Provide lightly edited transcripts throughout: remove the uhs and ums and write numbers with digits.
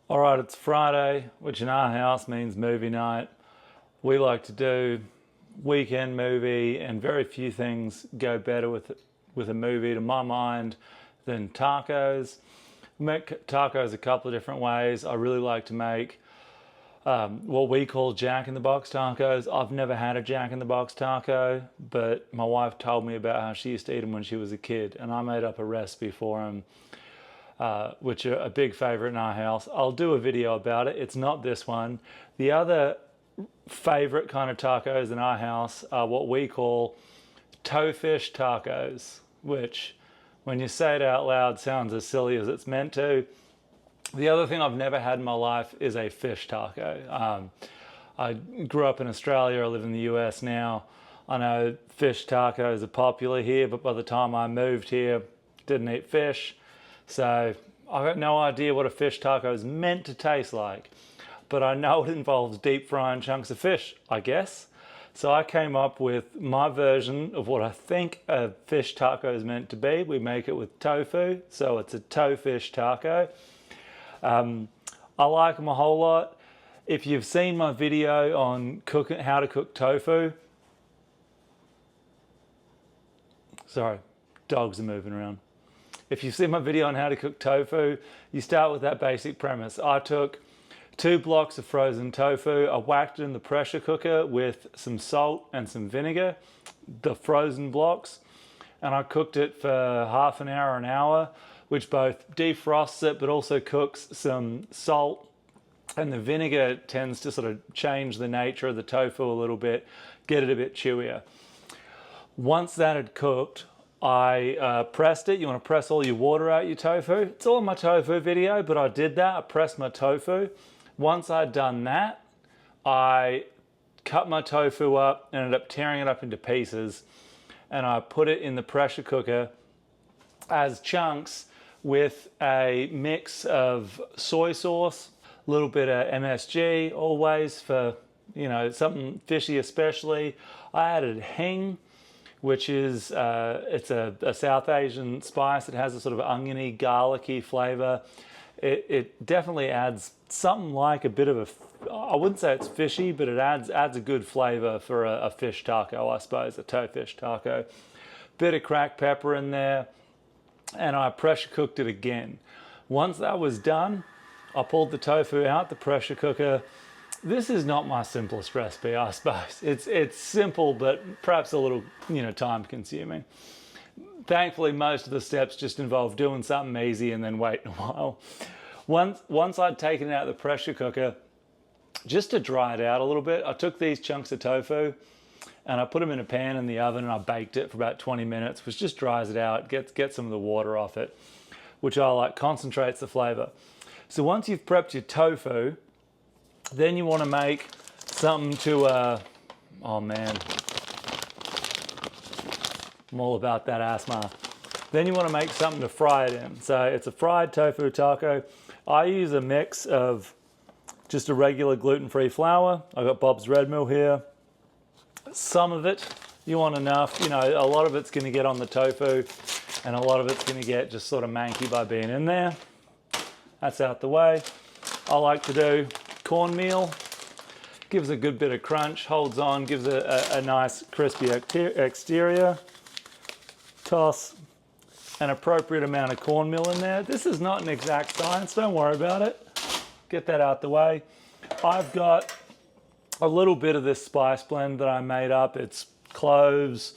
All right, it's Friday, which in our house means movie night. We like to do weekend movie, and very few things go better with a movie, to my mind, than tacos. We make tacos a couple of different ways. I really like to make what we call Jack in the Box tacos. I've never had a Jack in the Box taco, but my wife told me about how she used to eat them when she was a kid, and I made up a recipe for them. Which are a big favorite in our house. I'll do a video about it. It's not this one. The other favorite kind of tacos in our house are what we call tofu tacos, which when you say it out loud sounds as silly as it's meant to. The other thing I've never had in my life is a fish taco. I grew up in Australia. I live in the US now. I know fish tacos are popular here, but by the time I moved here, didn't eat fish. So I've got no idea what a fish taco is meant to taste like, but I know it involves deep frying chunks of fish, I guess. So I came up with my version of what I think a fish taco is meant to be. We make it with tofu, so it's a tofu taco. I like them a whole lot. If you've seen my video on how to cook tofu, sorry, dogs are moving around. If you've seen my video on how to cook tofu, you start with that basic premise. I took 2 blocks of frozen tofu, I whacked it in the pressure cooker with some salt and some vinegar, the frozen blocks, and I cooked it for half an hour, which both defrosts it but also cooks some salt, and the vinegar tends to sort of change the nature of the tofu a little bit, get it a bit chewier. Once that had cooked, I pressed it. You want to press all your water out your tofu. It's all in my tofu video, but I did that. I pressed my tofu. Once I'd done that, I cut my tofu up and ended up tearing it up into pieces, and I put it in the pressure cooker as chunks with a mix of soy sauce, a little bit of MSG, always for, something fishy especially. I added hing, which is it's a South Asian spice. It has a sort of oniony, garlicky flavor. It definitely adds something like a bit of I wouldn't say it's fishy, but it adds a good flavor for a fish taco, I suppose, a tofu taco. Bit of cracked pepper in there, and I pressure cooked it again. Once that was done, I pulled the tofu out the pressure cooker. This is not my simplest recipe, I suppose. It's simple, but perhaps a little, time consuming. Thankfully, most of the steps just involve doing something easy and then waiting a while. Once I'd taken it out of the pressure cooker, just to dry it out a little bit, I took these chunks of tofu and I put them in a pan in the oven and I baked it for about 20 minutes, which just dries it out, gets some of the water off it, which I like concentrates the flavor. So once you've prepped your tofu, then you want to make something to, oh man, I'm all about that asthma. Then you want to make something to fry it in. So it's a fried tofu taco. I use a mix of just a regular gluten-free flour. I've got Bob's Red Mill here. Some of it, you want enough, a lot of it's going to get on the tofu and a lot of it's going to get just sort of manky by being in there. That's out the way. I like to do cornmeal. Gives a good bit of crunch, holds on, gives a nice crispy exterior. Toss an appropriate amount of cornmeal in there. This is not an exact science, don't worry about it. Get that out the way. I've got a little bit of this spice blend that I made up. It's cloves,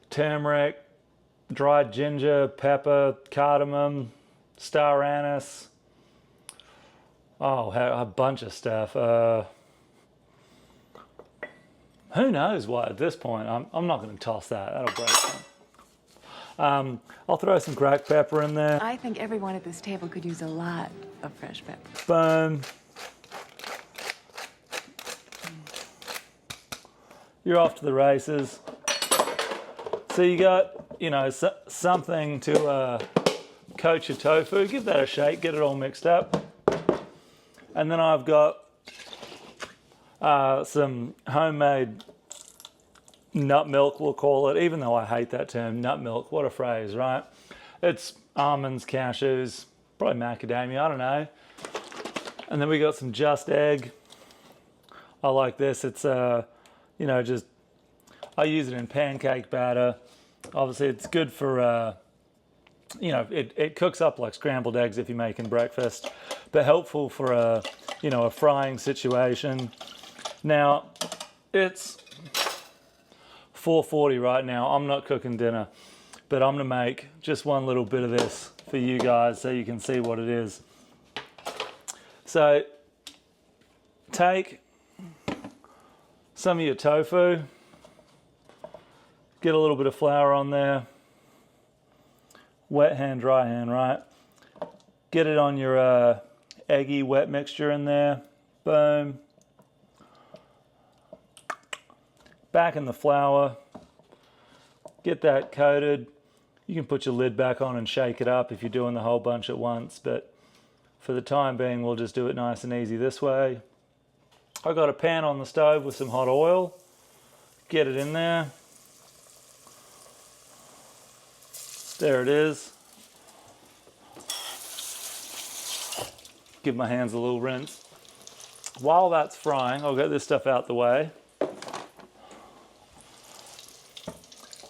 turmeric, dried ginger, pepper, cardamom, star anise. Oh, a bunch of stuff. Who knows what at this point? I'm not going to toss that. That'll break them. I'll throw some cracked pepper in there. I think everyone at this table could use a lot of fresh pepper. Boom. You're off to the races. So you got, something to coat your tofu. Give that a shake, get it all mixed up. And then I've got some homemade nut milk, we'll call it, even though I hate that term, nut milk. What a phrase, right? It's almonds, cashews, probably macadamia, I don't know. And then we got some Just Egg. I like this. It's you know, just I use it in pancake batter. Obviously, it's good for you know, it cooks up like scrambled eggs if you're making breakfast, but helpful for a, you know, a frying situation. Now, it's 4:40 right now. I'm not cooking dinner, but I'm gonna make just one little bit of this for you guys so you can see what it is. So, take some of your tofu, get a little bit of flour on there, wet hand, dry hand, right? Get it on your eggy wet mixture in there, boom. Back in the flour, get that coated. You can put your lid back on and shake it up if you're doing the whole bunch at once, but for the time being, we'll just do it nice and easy this way. I got a pan on the stove with some hot oil. Get it in there. There it is. Give my hands a little rinse. While that's frying, I'll get this stuff out the way.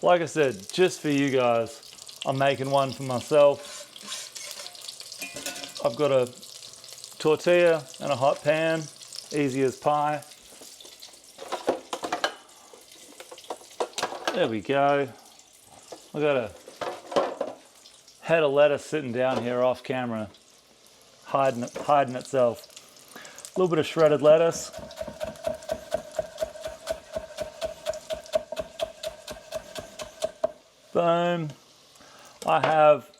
Like I said, just for you guys, I'm making one for myself. I've got a tortilla and a hot pan, easy as pie. There we go. I got a head of lettuce sitting down here off camera, hiding itself. A little bit of shredded lettuce. Boom. I have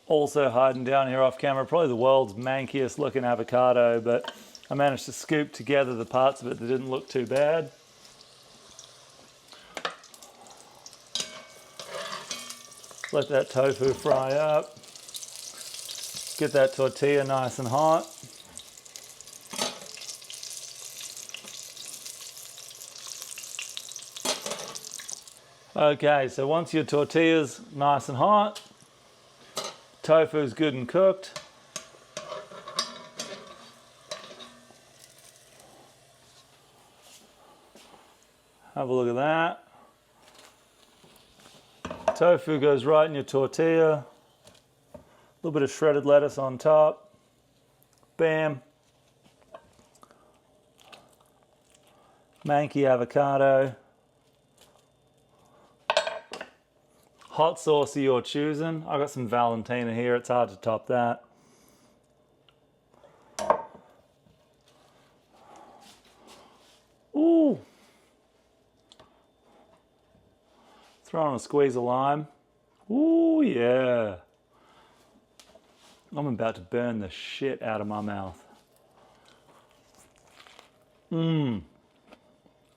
also hiding down here off camera, probably the world's mankiest looking avocado, but I managed to scoop together the parts of it that didn't look too bad. Let that tofu fry up. Get that tortilla nice and hot. Okay, so once your tortilla's nice and hot, tofu's good and cooked. Have a look at that. Tofu goes right in your tortilla. A little bit of shredded lettuce on top. Bam. Manky avocado. Hot sauce of your choosing. I got some Valentina here, it's hard to top that. Ooh. Throw on a squeeze of lime. Ooh, yeah. I'm about to burn the shit out of my mouth. Mmm.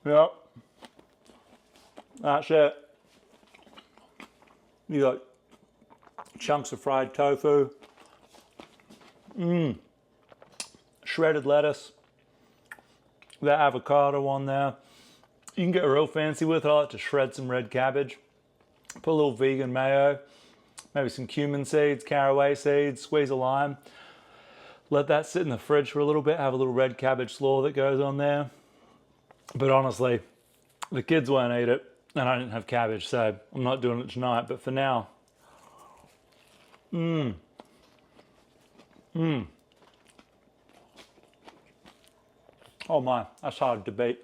Yep. That's it. You got chunks of fried tofu. Mmm. Shredded lettuce. That avocado on there. You can get real fancy with it. I like to shred some red cabbage. Put a little vegan mayo. Maybe some cumin seeds, caraway seeds, squeeze a lime. Let that sit in the fridge for a little bit. Have a little red cabbage slaw that goes on there. But honestly, the kids won't eat it. And I didn't have cabbage, so I'm not doing it tonight. But for now, mmm. Mmm. Oh my, that's hard to beat.